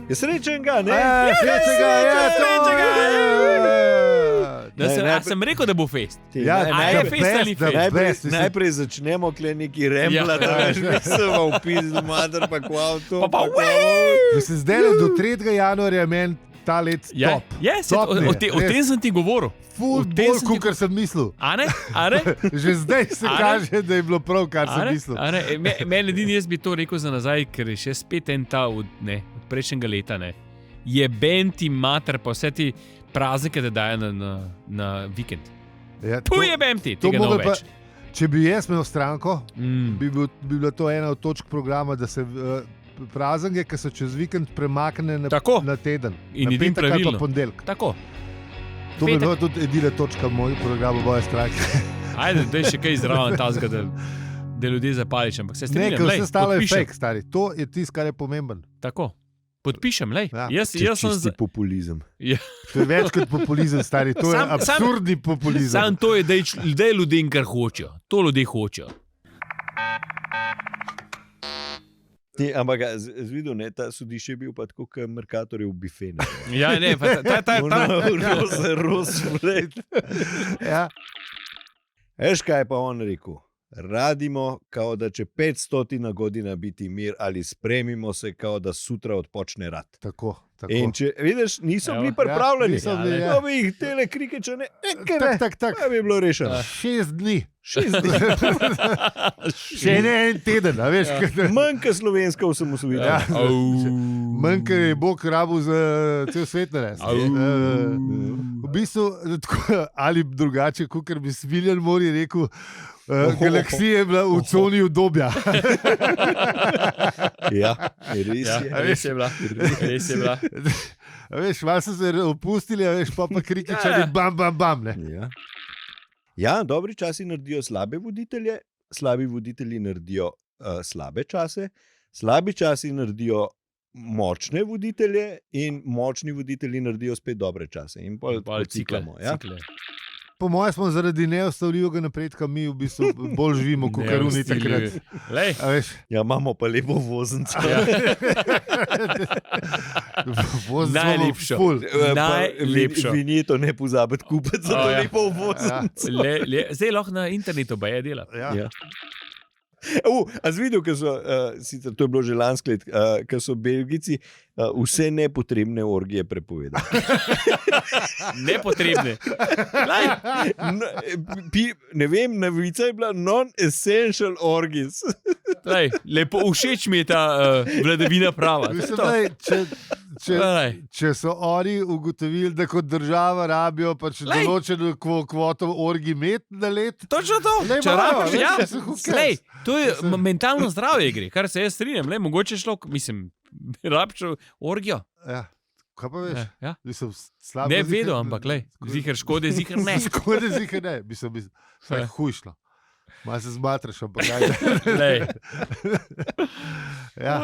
Je srečenega, ne? Srečenega, Sem rekel, da bo fest. Najprej začnemo neki remblat, mislim, upizl, mater, pa kvavto. Da se zdaj do 3. januarja meni ta let top. O tem sem ti govoril. Bolj, kot sem mislil. Že zdaj se kaže, da je bilo prav, kar sem mislil. Meni edini jaz bi to rekel za nazaj, ker je še spet en ta od prejšnjega leta. Je benti mater, pa vse ti praznike, da dajo na vikend. Tu je benti, tega ne več. Če bi jaz imel stranko, bi bila to ena od točk programa, da se praznike, ki so čez vikend, premakne na teden. In na petek ali pa ponedeljek. Tako. To bi bila tudi edina točka mojega programa Boje stranke. Ajde, da je še kaj zraven tazga, da ljudje zapališ, ampak se strinjam. Nekaj vse stalo je fake, stari. To je tisto, kar je pomemben. Tako. Podpišem, lej. Jaz čisti populizem. To je več kot populizem, stari. To je absurdni populizem. Sam to je, da je ljudem, kar hočejo. To ljudje hočejo. Ampak zvidel, ta sodišče je bil pa tako, kot Mercator je v bifenu. Ja, ne, ta. Rozflet. Veš, kaj je pa on rekel? Radimo, kao da če 500 godina biti mir, ali spremimo se, kao da sutra odpočne rad. Tako. In če, vidiš, niso bili pripravljeni. To bi jih tele krike, če ne, tak. To bi bilo rešeno. 6 dni. Še ne en teden, a veš. Manjka slovenska osamosvojitev. Manj, ker je Bog rabil za cel svet narediti. V bistvu, ali drugače, kot bi Smiljan Mori rekel, galaksija je bila v coni udobja. Ja, res je bila. Veš, malo so se opustili, veš, pa krikičani bam, ne. Ja, dobri časi naredijo slabe voditelje, slabi voditelji naredijo slabe čase, slabi časi naredijo močne voditelje in močni voditelji naredijo spet dobre čase. In pol ciklamo. Ja? Po mojem smo zaradi neustavljivega napredka mi v bistvu bolj živimo, kot karuni takrat. Ja, imamo pa lepo voznico. Najlepšo. Vinjeto ne pozabiti kupiti za to lepo voznico. Zdaj lahko na internetu baje dela. Ja. A si videl, sicer to je bilo že lansko let, ko so Belgijci vse nepotrebne orgije prepovedali. Nepotrebne. Ne vem, novica je bila non-essential orgies. Lepo, všeč mi je ta vladavina prava. Če so oni ugotovili, da kot država rabijo pač določeno kvoto orgi imeti na let. Točno to. To je mentalno zdravje igre, kar se jaz strinjam. Mogoče šlo, mislim, rabčo orgijo. Ja. Kaj pa veš? Ja. Ne vedel, ampak ziher škode, ziher ne. Škode, ziher ne. Mislim, hujšlo. Malo se zmatraš, ampak kaj. Lej. Ja.